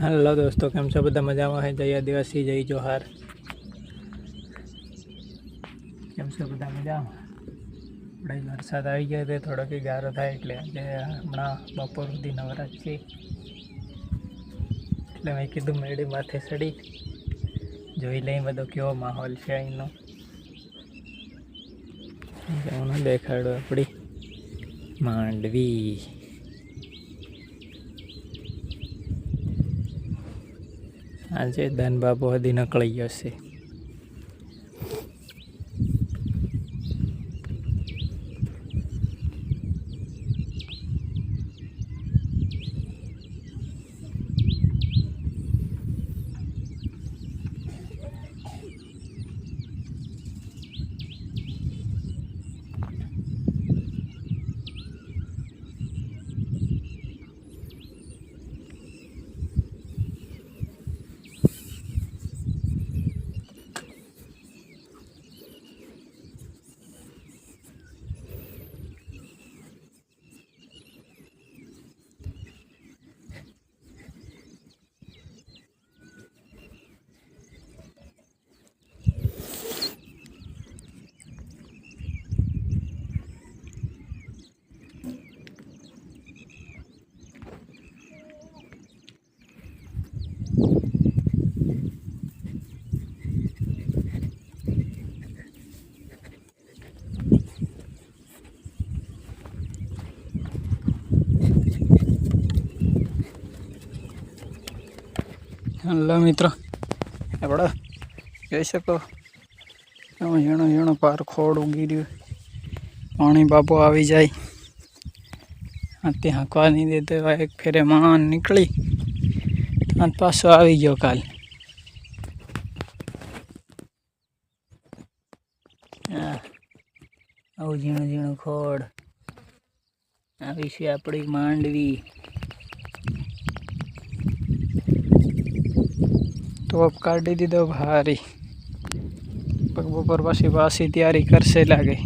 Hello दोस्तों, केम छो बधा मजामां? है जय आदिवासी, जय जोहार। केम छो बधा मजामां? આપણે વરસાદ આવી ગયો તે થોડોક ગારો થાય એટલે આજે હમણાં બપોર સુધી નવરાજ છે એટલે મેં કીધું મેળી માથે ચડી જોઈ લઈ બધો કેવો માહોલ છે અહીંનો. હું દેખાડું આપણી માંડવી. આજે ધન બાબુ હદી નકળી ગયો છે. હલો મિત્રો, આપણે જોઈ શકો ઝીણો ઝીણો પાર ખોડ ઉગી રહ્યું. પાણી બાપો આવી જાય હાથી હાંકવા નહીં દેતો એવા એક ફેરે માન નીકળી અને પાછો આવી ગયો કાલ. આવું ઝીણું ઝીણું ખોડ આવી છે આપણી માંડવી. ટોપ કાઢી દીધો ભારી. પગ બપોર પછી પાછી તૈયારી કરશે લાગે.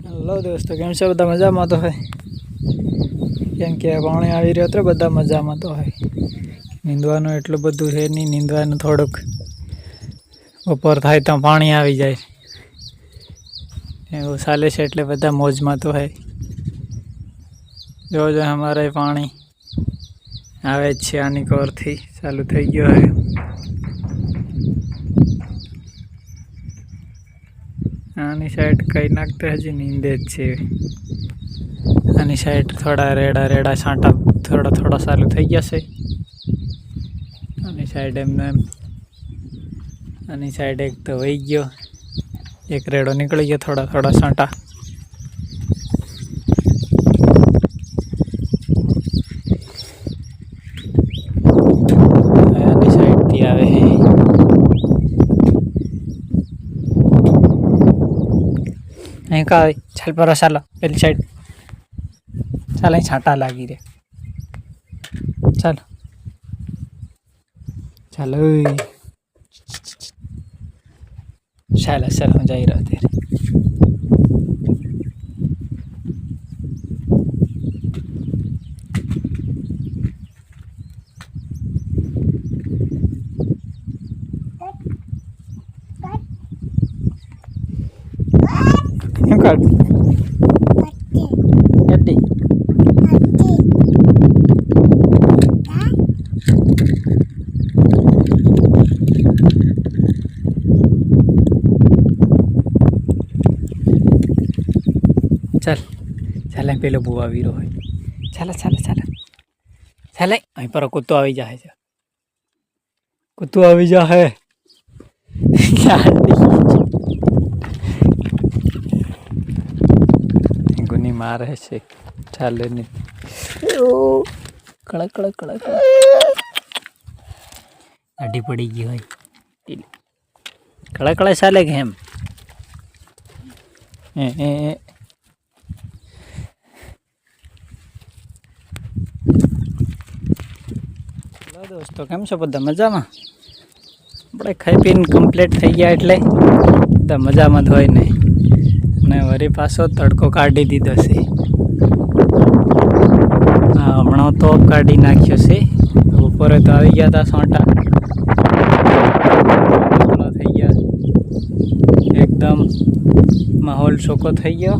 હેલો દોસ્તો, કેમ છે બધા? મજામાં તો હોય. કેમ કે પાણી આવી રહ્યો તો બધા મજામાં તો હોય. નીંદવાનું એટલું બધું છે નહીં, નીંદવાનું થોડુંક બપોર થાય તો પાણી આવી જાય એવું ચાલે છે એટલે બધા મોજમાં તો હોય. જો અમારે પાણી આવે જ છે, આની કોરથી ચાલુ થઈ ગયો હોય. આની સાઈડ કઈ નાખते હજી નીંદે જ છે. આની સાઈડ થોડા રેડા છાંટા થોડા ચાલુ થઈ ગયા છે. આની સાઈડ એમને આની સાઈડ એક તો વહી ગયો, એક રેડો નીકળી ગયો, થોડા છાંટા. આની સાઈડથી આવે છે. અહીં કા ચાલ પર ચાલો પેલી સાઈડ ચાલ, અહીં છાંટા લાગી રે. ચાલો ચાલો ચાલો હું જઈ રહ્યો ત્યારે. શું કાઢ ગड्डी ચાલ પેલો બુવા વીરો હોય. ચાલો અહીં પર કૂતો આવી જાય છે. કૂતો આવી જાય. ગુની મારે છે ચાલે નહીં. કડક આડી પડી ગઈ હોય કળા કળા ચાલે કે એમ દોસ્તો કેમ છો બધા મજામાં? આપણે ખાઈ પીને કમ્પ્લીટ થઈ ગયા એટલે બધા મજામાં જ હોય ને. અને વળી પાછો તડકો કાઢી દીધો છે. હા હમણાં તો કાઢી નાખ્યો છે. બપોરે તો આવી ગયા હતા સોંટા થઈ ગયા એકદમ માહોલ ચોખ્ખો થઈ ગયો.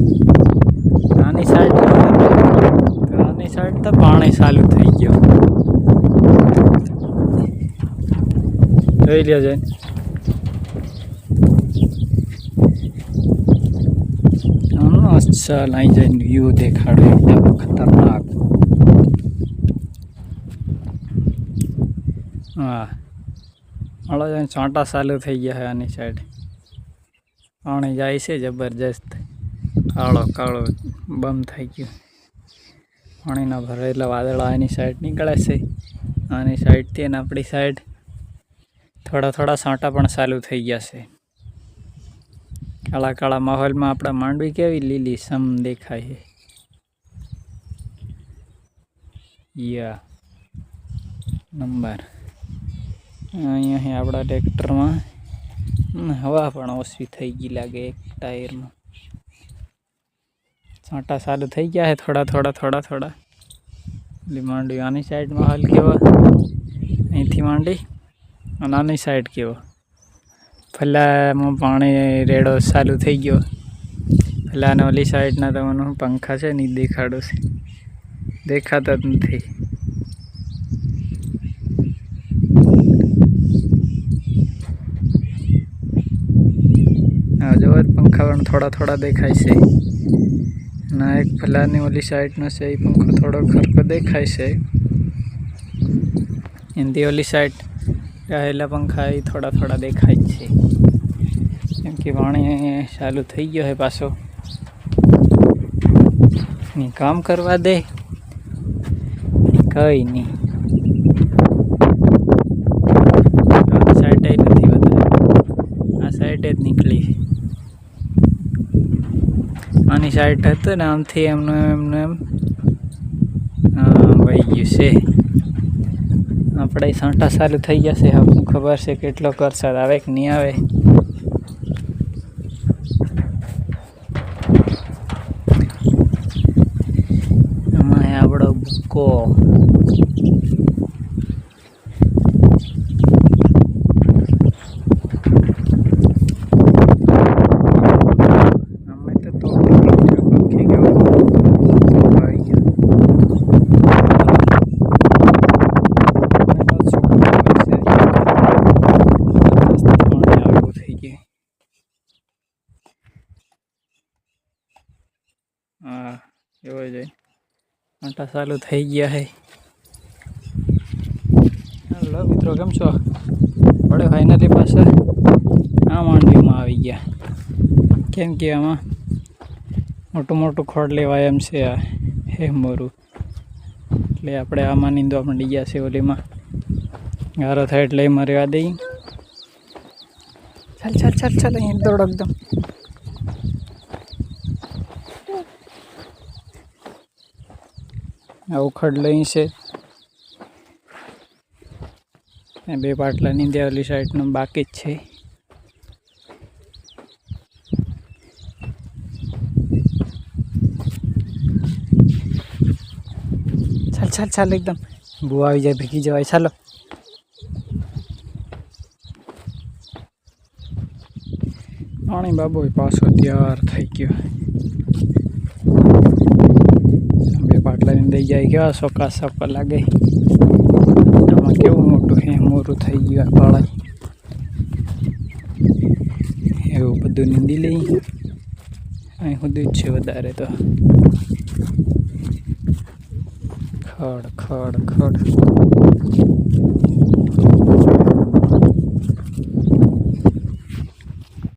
આની સાઈડ તો પાણી ચાલુ થઈ ગયો. જોઈ લ્યો જઈને ચાલ અહીં જઈને વ્યૂ દેખાડો એકદમ ખતરનાક. હા હળો જઈને છાંટા ચાલુ થઈ ગયા છે. આની સાઈડ પાણી જાય છે જબરજસ્ત. કાળો કાળો બમ થઈ ગયું. પાણીના ભરેલા વાદળા એની સાઈડ નીકળે છે. આની સાઈડથી અને આપણી સાઈડ થોડા થોડા છાંટા પણ ચાલુ થઈ ગયા છે. કાળા કાળા માહોલમાં આપણા માંડવી કેવી લીલી સમ દેખાય છે. યા નંબર અહીંયા આપણા ટ્રેક્ટરમાં હવા પણ ઓછી થઈ ગઈ લાગે. એક ટાયરમાં છાંટા ચાલુ થઈ ગયા છે થોડા થોડા. માંડવી આની સાઈડ માહોલ કેવો અહીંથી માંડી અને આની સાઈડ કેવો. પહેલાંમાં પાણી રેડો ચાલુ થઈ ગયો. પહેલાં ઓલી સાઈડના તમને પંખા છે ને દેખાડો છે, દેખાતા જ નથી. હા જો પંખા પણ થોડા દેખાય છે. ના એક પહેલાંની ઓલી સાઈડનો છે એ પંખો થોડો ખરખો દેખાય છે. એનાથી ઓલી સાઈડ રહેલા પંખા એ થોડા દેખાય છે. કેમ કે પાણી ચાલુ થઈ ગયો છે પાછો. ની કામ કરવા દે કઈ નહીં. આ સાઈડ નથી વધારે, આ સાઈડ જ નીકળી. આની સાઈડ હતું ને આમથી એમને એમ વહી ગયું છે. આપણે છાંટા ચાલુ થઈ ગયા છે. આપણને ખબર છે કેટલો વરસાદ આવે કે નહીં આવે. આમાં આપણો ભૂકો એવો જાય. છાંટા ચાલુ થઈ ગયા છે. હેલો મિત્રો કેમ છો? આપણે ફાઇનલી પાસે આ માંડવીમાં આવી ગયા. કેમ કે આમાં મોટું ખોડ લેવાય એમ છે. આ હે મોરું એટલે આપણે આમાં નીંદવા માંડી ગયા છે. ઓલીમાં ગારો થાય એટલે એમાં રહેવા દઈ. ચાલ અહીં દોડો એકદમ. આવું ખડ લઈ છે. બે પાટલા નીંદ્યા ઓલી સાઈડનું બાકી જ છે. ચાલ એકદમ બહુ આવી જાય ભીગી જવાય. ચાલો પાણી બાબો પાછો તૈયાર થઈ ગયો. બે પાટલા દઈ જાય કેવા સોકા લાગે. આમાં કેવું મોટું હે મોરું થઈ ગયું. પાળાય એવું બધું નીંદી લઈ. અહીં સુધી જ છે વધારે તો. ખડ